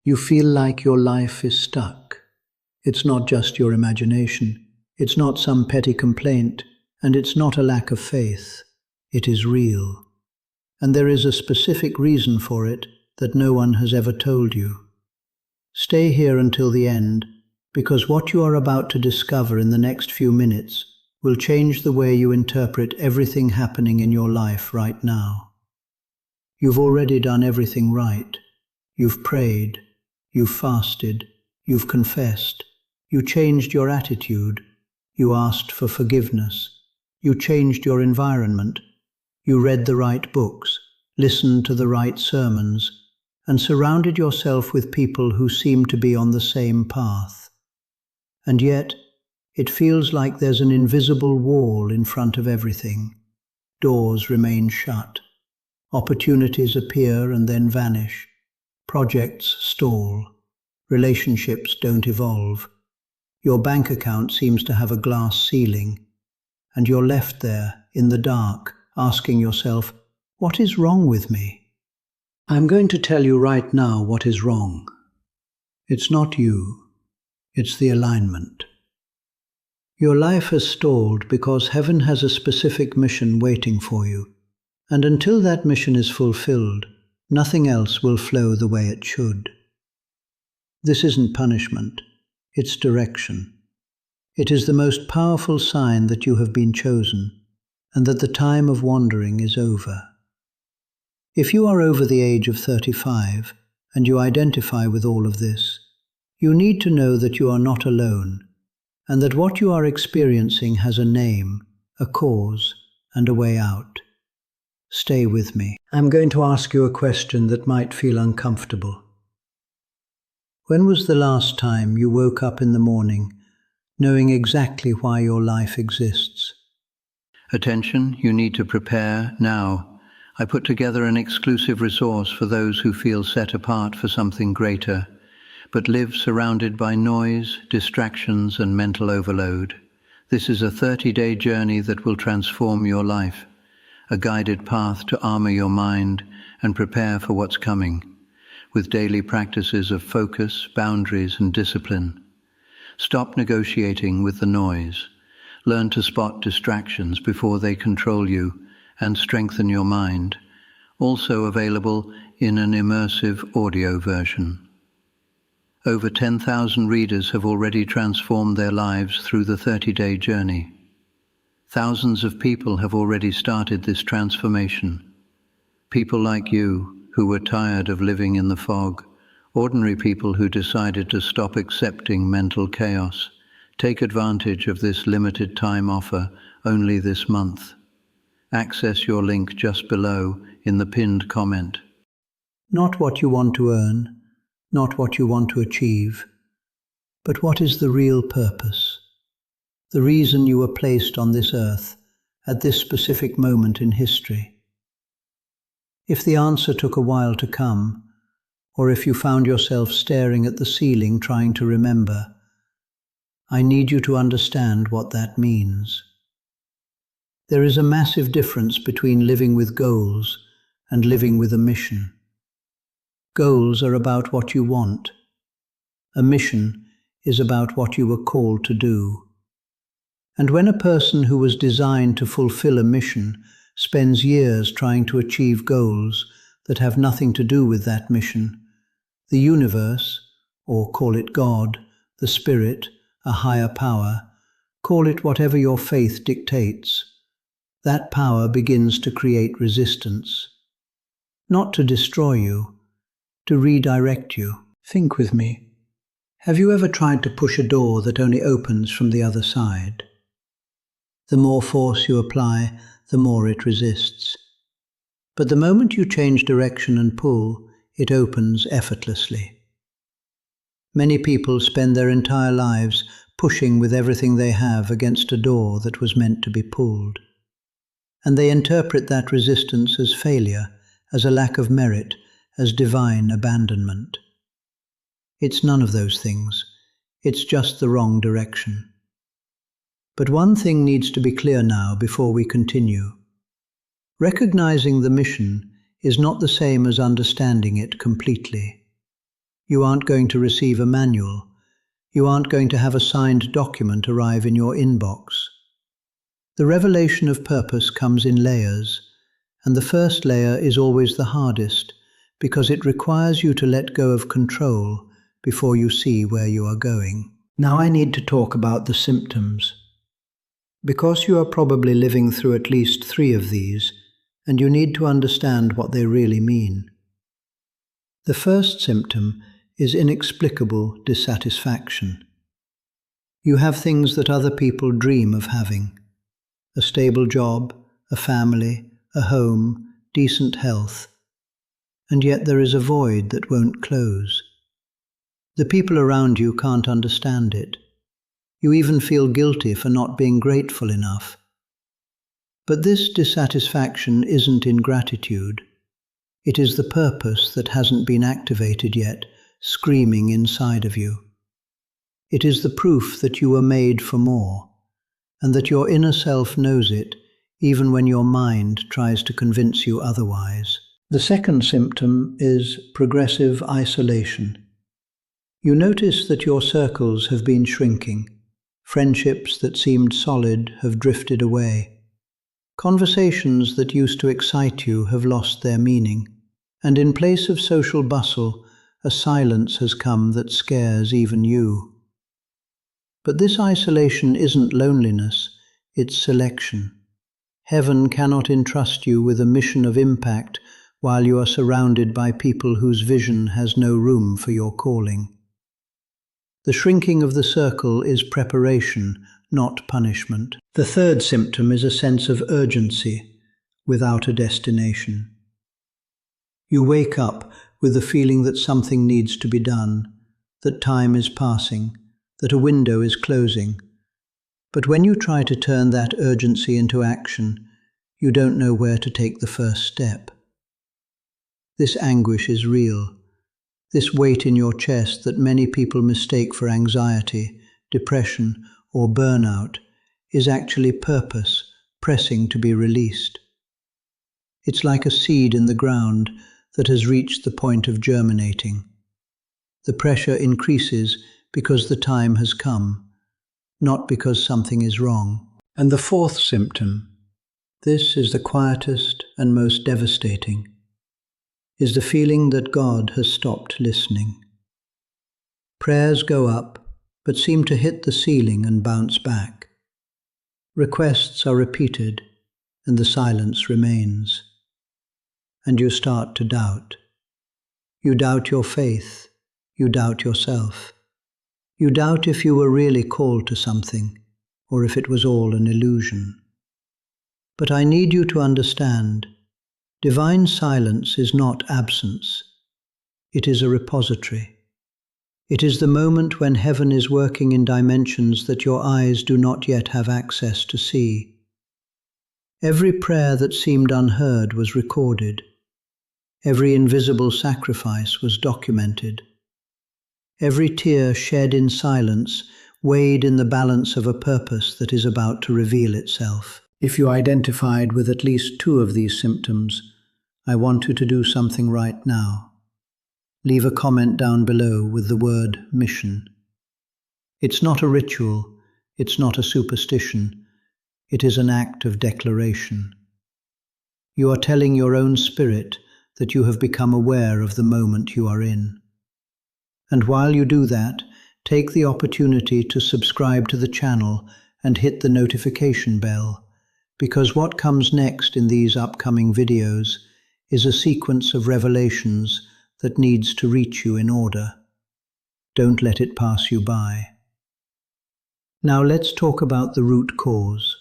You feel like your life is stuck. It's not just your imagination. It's not some petty complaint, and it's not a lack of faith. It is real. And there is a specific reason for it that no one has ever told you. Stay here until the end, because what you are about to discover in the next few minutes will change the way you interpret everything happening in your life right now. You've already done everything right. You've prayed. You've fasted. You've confessed. You changed your attitude. You asked for forgiveness. You changed your environment. You read the right books, listened to the right sermons, and surrounded yourself with people who seem to be on the same path. And yet, it feels like there's an invisible wall in front of everything. Doors remain shut. Opportunities appear and then vanish. Projects stall. Relationships don't evolve. Your bank account seems to have a glass ceiling, and you're left there in the dark, asking yourself, what is wrong with me? I'm going to tell you right now what is wrong. It's not you. It's the alignment. Your life has stalled because heaven has a specific mission waiting for you, and until that mission is fulfilled, nothing else will flow the way it should. This isn't punishment, it's direction. It is the most powerful sign that you have been chosen, and that the time of wandering is over. If you are over the age of 35, and you identify with all of this, you need to know that you are not alone, and that what you are experiencing has a name, a cause, and a way out. Stay with me. I'm going to ask you a question that might feel uncomfortable. When was the last time you woke up in the morning knowing exactly why your life exists? Attention, you need to prepare now. I put together an exclusive resource for those who feel set apart for something greater, but live surrounded by noise, distractions, and mental overload. This is a 30-day journey that will transform your life, a guided path to armor your mind and prepare for what's coming, with daily practices of focus, boundaries, and discipline. Stop negotiating with the noise. Learn to spot distractions before they control you and strengthen your mind. Also available in an immersive audio version. Over 10,000 readers have already transformed their lives through the 30-day journey. Thousands of people have already started this transformation. People like you who were tired of living in the fog, ordinary people who decided to stop accepting mental chaos. Take advantage of this limited time offer only this month. Access your link just below in the pinned comment. Not what you want to earn, not what you want to achieve, but what is the real purpose, the reason you were placed on this earth at this specific moment in history. If the answer took a while to come, or if you found yourself staring at the ceiling trying to remember, I need you to understand what that means. There is a massive difference between living with goals and living with a mission. Goals are about what you want. A mission is about what you were called to do. And when a person who was designed to fulfill a mission spends years trying to achieve goals that have nothing to do with that mission, the universe, or call it God, the Spirit, a higher power, call it whatever your faith dictates, that power begins to create resistance. Not to destroy you, to redirect you. Think with me. Have you ever tried to push a door that only opens from the other side? The more force you apply, the more it resists. But the moment you change direction and pull, it opens effortlessly. Many people spend their entire lives pushing with everything they have against a door that was meant to be pulled. And they interpret that resistance as failure, as a lack of merit, as divine abandonment. It's none of those things. It's just the wrong direction. But one thing needs to be clear now before we continue. Recognizing the mission is not the same as understanding it completely. You aren't going to receive a manual. You aren't going to have a signed document arrive in your inbox. The revelation of purpose comes in layers, and the first layer is always the hardest because it requires you to let go of control before you see where you are going. Now I need to talk about the symptoms. Because you are probably living through at least 3 of these, and you need to understand what they really mean. The first symptom is inexplicable dissatisfaction. You have things that other people dream of having: a stable job, a family, a home, decent health, and yet there is a void that won't close. The people around you can't understand it. You even feel guilty for not being grateful enough. But this dissatisfaction isn't ingratitude. It is the purpose that hasn't been activated yet, screaming inside of you. It is the proof that you were made for more, and that your inner self knows it, even when your mind tries to convince you otherwise. The second symptom is progressive isolation. You notice that your circles have been shrinking. Friendships that seemed solid have drifted away. Conversations that used to excite you have lost their meaning, and in place of social bustle, a silence has come that scares even you. But this isolation isn't loneliness, it's selection. Heaven cannot entrust you with a mission of impact while you are surrounded by people whose vision has no room for your calling. The shrinking of the circle is preparation, not punishment. The third symptom is a sense of urgency without a destination. You wake up with the feeling that something needs to be done, that time is passing, that a window is closing. But when you try to turn that urgency into action, you don't know where to take the first step. This anguish is real. This weight in your chest that many people mistake for anxiety, depression, or burnout is actually purpose pressing to be released. It's like a seed in the ground that has reached the point of germinating. The pressure increases because the time has come, not because something is wrong. And the fourth symptom, this is the quietest and most devastating, is the feeling that God has stopped listening. Prayers go up, but seem to hit the ceiling and bounce back. Requests are repeated, and the silence remains. And you start to doubt. You doubt your faith. You doubt yourself. You doubt if you were really called to something, or if it was all an illusion. But I need you to understand, divine silence is not absence. It is a repository. It is the moment when heaven is working in dimensions that your eyes do not yet have access to see. Every prayer that seemed unheard was recorded. Every invisible sacrifice was documented. Every tear shed in silence weighed in the balance of a purpose that is about to reveal itself. If you identified with at least 2 of these symptoms, I want you to do something right now. Leave a comment down below with the word mission. It's not a ritual, it's not a superstition, it is an act of declaration. You are telling your own spirit that you have become aware of the moment you are in. And while you do that, take the opportunity to subscribe to the channel and hit the notification bell, because what comes next in these upcoming videos is a sequence of revelations that needs to reach you in order. Don't let it pass you by. Now let's talk about the root cause.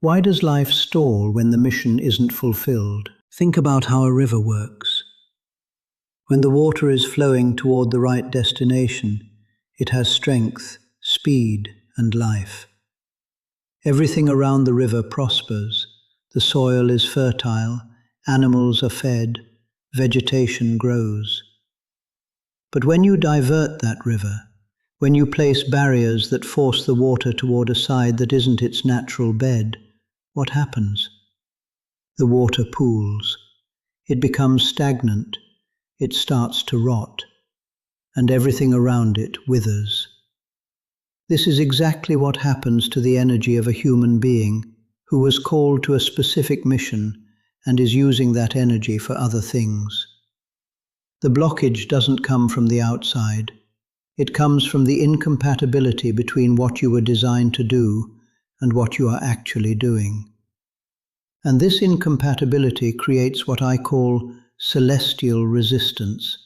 Why does life stall when the mission isn't fulfilled? Think about how a river works. When the water is flowing toward the right destination, it has strength, speed, and life. Everything around the river prospers. The soil is fertile, animals are fed, vegetation grows. But when you divert that river, when you place barriers that force the water toward a side that isn't its natural bed, what happens? The water pools. It becomes stagnant. It starts to rot. and everything around it withers. This is exactly what happens to the energy of a human being who was called to a specific mission and is using that energy for other things. The blockage doesn't come from the outside. It comes from the incompatibility between what you were designed to do and what you are actually doing. And this incompatibility creates what I call celestial resistance.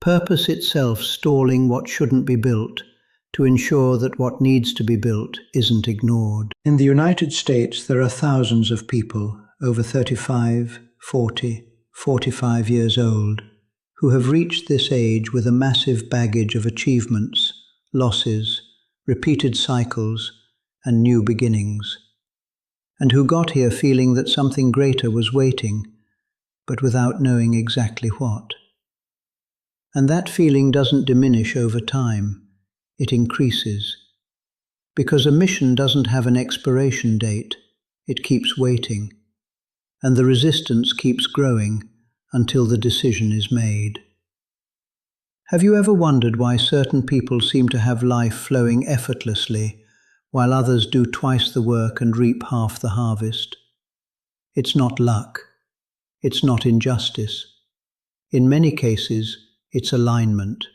Purpose itself stalling what shouldn't be built to ensure that what needs to be built isn't ignored. In the United States, there are thousands of people over 35, 40, 45 years old who have reached this age with a massive baggage of achievements, losses, repeated cycles, and new beginnings, and who got here feeling that something greater was waiting, but without knowing exactly what. And that feeling doesn't diminish over time, it increases. Because a mission doesn't have an expiration date, it keeps waiting, and the resistance keeps growing until the decision is made. Have you ever wondered why certain people seem to have life flowing effortlessly, while others do twice the work and reap half the harvest? It's not luck. It's not injustice. In many cases, it's alignment.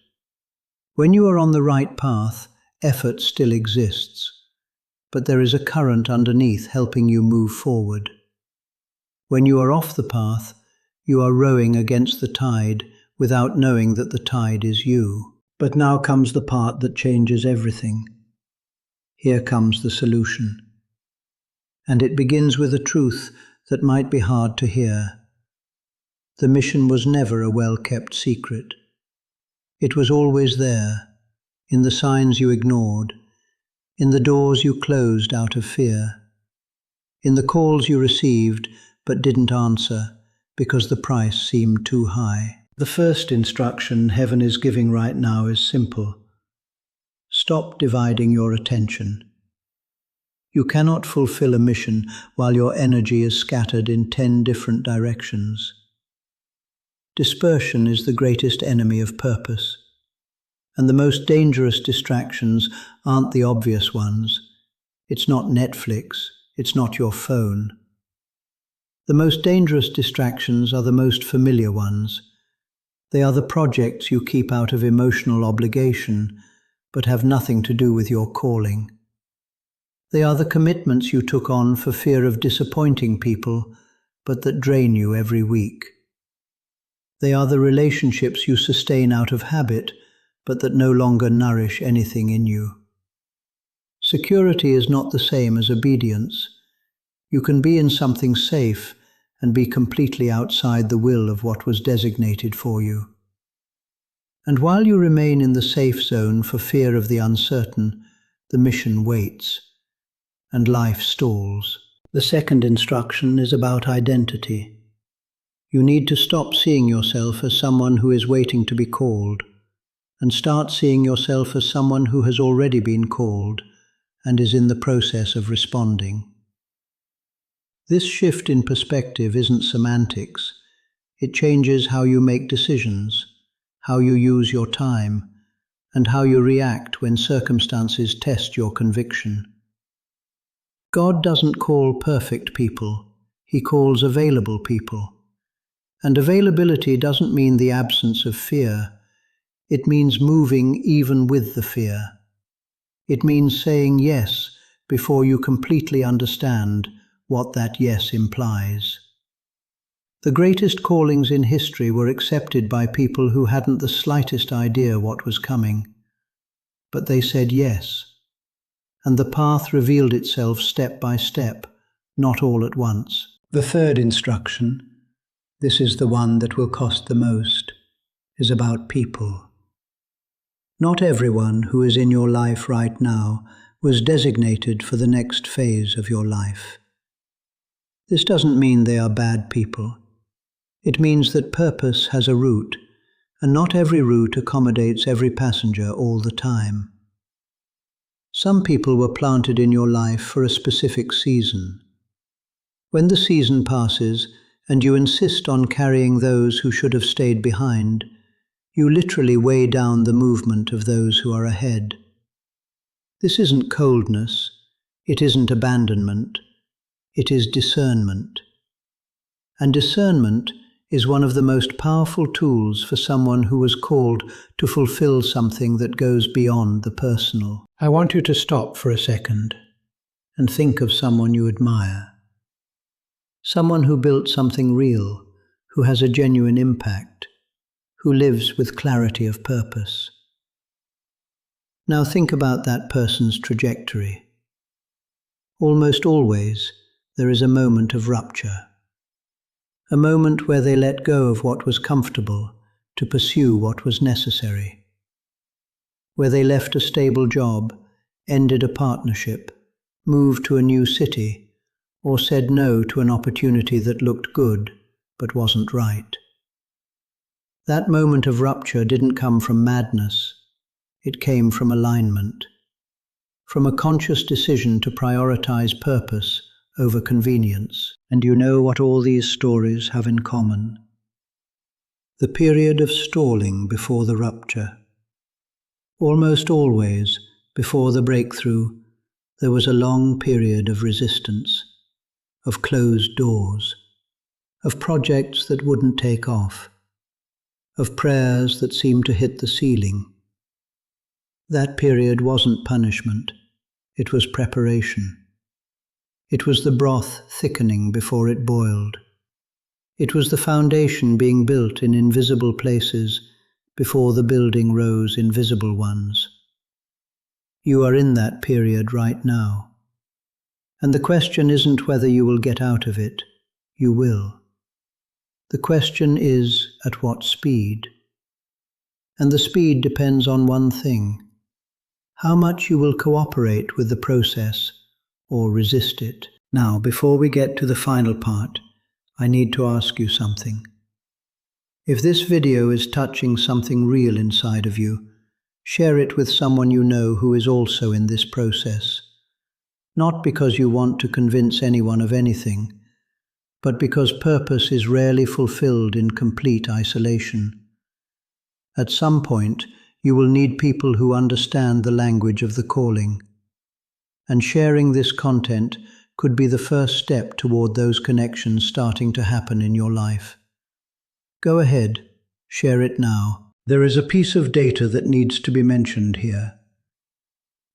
When you are on the right path, effort still exists, but there is a current underneath helping you move forward. When you are off the path, you are rowing against the tide without knowing that the tide is you. But now comes the part that changes everything. Here comes the solution. And it begins with a truth that might be hard to hear. The mission was never a well-kept secret. It was always there, in the signs you ignored, in the doors you closed out of fear, in the calls you received but didn't answer because the price seemed too high. The first instruction heaven is giving right now is simple. Stop dividing your attention. You cannot fulfill a mission while your energy is scattered in 10 different directions. Dispersion is the greatest enemy of purpose, and the most dangerous distractions aren't the obvious ones. It's not Netflix, it's not your phone. The most dangerous distractions are the most familiar ones. They are the projects you keep out of emotional obligation, but have nothing to do with your calling. They are the commitments you took on for fear of disappointing people, but that drain you every week. They are the relationships you sustain out of habit, but that no longer nourish anything in you. Security is not the same as obedience. You can be in something safe and be completely outside the will of what was designated for you. And while you remain in the safe zone for fear of the uncertain, the mission waits, and life stalls. The second instruction is about identity. You need to stop seeing yourself as someone who is waiting to be called, and start seeing yourself as someone who has already been called and is in the process of responding. This shift in perspective isn't semantics. It changes how you make decisions, how you use your time, and how you react when circumstances test your conviction. God doesn't call perfect people, He calls available people. And availability doesn't mean the absence of fear. It means moving even with the fear. It means saying yes before you completely understand what that yes implies. The greatest callings in history were accepted by people who hadn't the slightest idea what was coming. But they said yes, and the path revealed itself step by step, not all at once. The third instruction, this is the one that will cost the most, is about people. Not everyone who is in your life right now was designated for the next phase of your life. This doesn't mean they are bad people. It means that purpose has a route, and not every route accommodates every passenger all the time. Some people were planted in your life for a specific season. When the season passes and you insist on carrying those who should have stayed behind, You literally weigh down the movement of those who are ahead. This isn't coldness, it isn't abandonment, it is discernment. And discernment is one of the most powerful tools for someone who was called to fulfill something that goes beyond the personal. I want you to stop for a second and think of someone you admire. Someone who built something real, who has a genuine impact, who lives with clarity of purpose. Now think about that person's trajectory. Almost always, there is a moment of rupture. A moment where they let go of what was comfortable to pursue what was necessary. Where they left a stable job, ended a partnership, moved to a new city, or said no to an opportunity that looked good but wasn't right. That moment of rupture didn't come from madness. It came from alignment, from a conscious decision to prioritize purpose over convenience. And you know what all these stories have in common? The period of stalling before the rupture. Almost always, before the breakthrough, there was a long period of resistance, of closed doors, of projects that wouldn't take off, of prayers that seemed to hit the ceiling. That period wasn't punishment, it was preparation. It was the broth thickening before it boiled. It was the foundation being built in invisible places before the building rose in visible ones. You are in that period right now. And the question isn't whether you will get out of it. You will. The question is at what speed. And the speed depends on one thing: how much you will cooperate with the process or resist it. Now, before we get to the final part, I need to ask you something. If this video is touching something real inside of you, share it with someone you know who is also in this process. Not because you want to convince anyone of anything, but because purpose is rarely fulfilled in complete isolation. At some point, you will need people who understand the language of the calling. And sharing this content could be the first step toward those connections starting to happen in your life. Go ahead, share it now. There is a piece of data that needs to be mentioned here.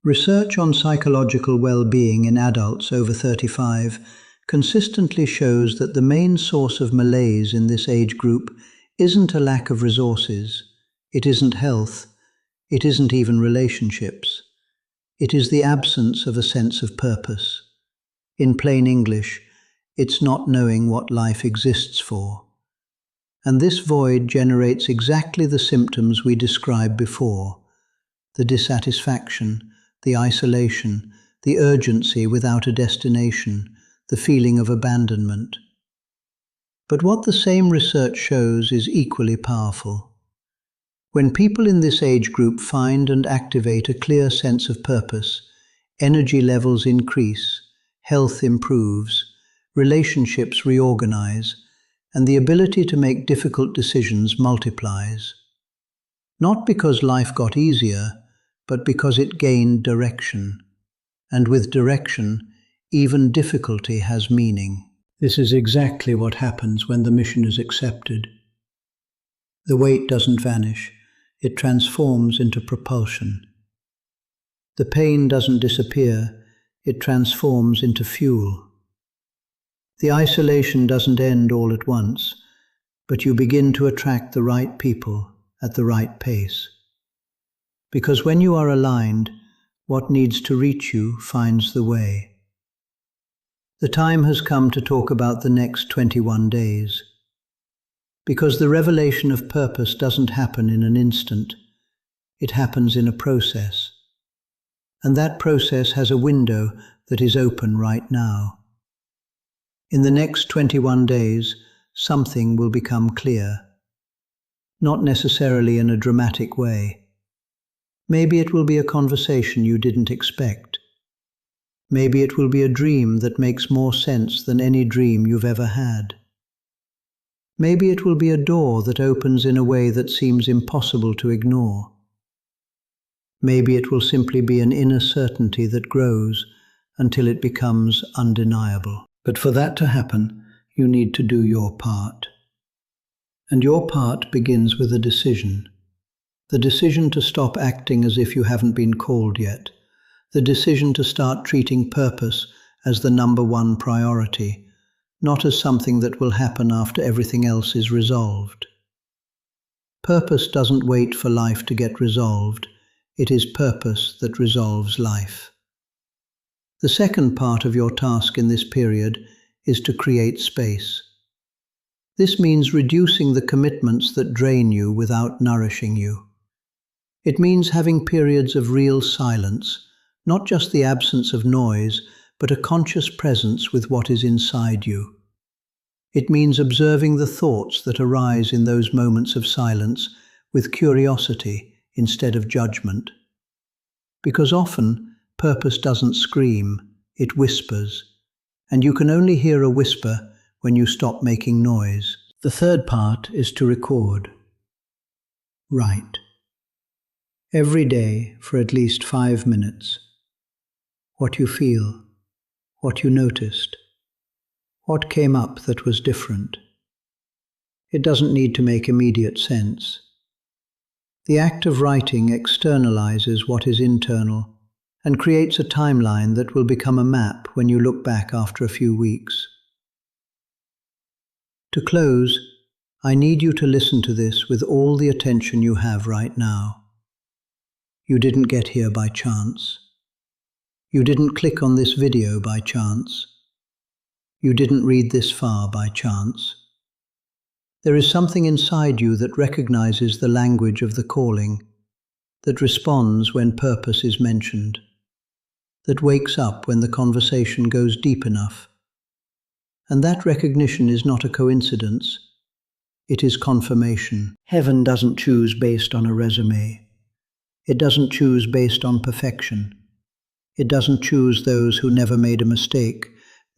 Research on psychological well-being in adults over 35 consistently shows that the main source of malaise in this age group isn't a lack of resources, it isn't health, it isn't even relationships. It is the absence of a sense of purpose. In plain English, it's not knowing what life exists for. And this void generates exactly the symptoms we described before: the dissatisfaction, the isolation, the urgency without a destination, the feeling of abandonment. But what the same research shows is equally powerful. When people in this age group find and activate a clear sense of purpose, energy levels increase, health improves, relationships reorganize, and the ability to make difficult decisions multiplies. Not because life got easier, but because it gained direction. And with direction, even difficulty has meaning. This is exactly what happens when the mission is accepted. The weight doesn't vanish. It transforms into propulsion. The pain doesn't disappear, it transforms into fuel. The isolation doesn't end all at once, but you begin to attract the right people at the right pace. Because when you are aligned, what needs to reach you finds the way. The time has come to talk about the next 21 days. Because the revelation of purpose doesn't happen in an instant. It happens in a process. And that process has a window that is open right now. In the next 21 days, something will become clear. Not necessarily in a dramatic way. Maybe it will be a conversation you didn't expect. Maybe it will be a dream that makes more sense than any dream you've ever had. Maybe it will be a door that opens in a way that seems impossible to ignore. Maybe it will simply be an inner certainty that grows until it becomes undeniable. But for that to happen, you need to do your part. And your part begins with a decision. The decision to stop acting as if you haven't been called yet. The decision to start treating purpose as the number one priority, not as something that will happen after everything else is resolved. Purpose doesn't wait for life to get resolved. It is purpose that resolves life. The second part of your task in this period is to create space. This means reducing the commitments that drain you without nourishing you. It means having periods of real silence, not just the absence of noise, but a conscious presence with what is inside you. It means observing the thoughts that arise in those moments of silence with curiosity instead of judgment. Because often, purpose doesn't scream, it whispers, and you can only hear a whisper when you stop making noise. The third part is to record. Write. Every day for at least 5 minutes. What you feel, what you noticed, what came up that was different. It doesn't need to make immediate sense. The act of writing externalizes what is internal and creates a timeline that will become a map when you look back after a few weeks. To close, I need you to listen to this with all the attention you have right now. You didn't get here by chance. You didn't click on this video by chance. You didn't read this far by chance. There is something inside you that recognizes the language of the calling, that responds when purpose is mentioned, that wakes up when the conversation goes deep enough. And that recognition is not a coincidence. It is confirmation. Heaven doesn't choose based on a resume. It doesn't choose based on perfection. It doesn't choose those who never made a mistake,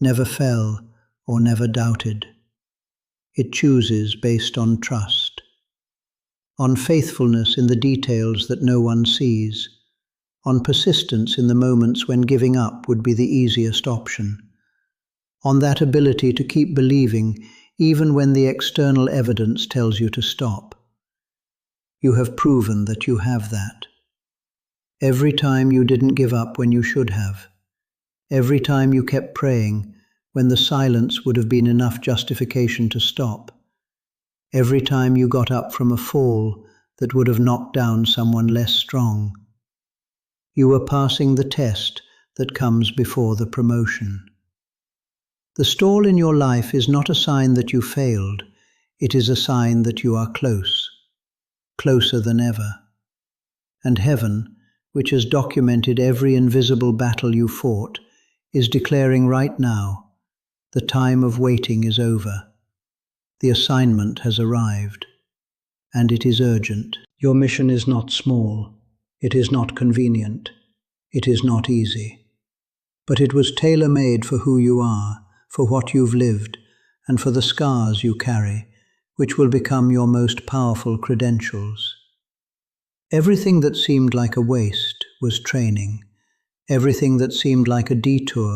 never fell, or never doubted. It chooses based on trust, on faithfulness in the details that no one sees, on persistence in the moments when giving up would be the easiest option, on that ability to keep believing even when the external evidence tells you to stop. You have proven that you have that. Every time you didn't give up when you should have. Every time you kept praying when the silence would have been enough justification to stop. Every time you got up from a fall that would have knocked down someone less strong. You were passing the test that comes before the promotion. The stall in your life is not a sign that you failed. It is a sign that you are close, closer than ever. And heaven, which has documented every invisible battle you fought, is declaring right now, the time of waiting is over. The assignment has arrived, and it is urgent. Your mission is not small, it is not convenient, it is not easy. But it was tailor-made for who you are, for what you've lived, and for the scars you carry, which will become your most powerful credentials. Everything that seemed like a waste was training. Everything that seemed like a detour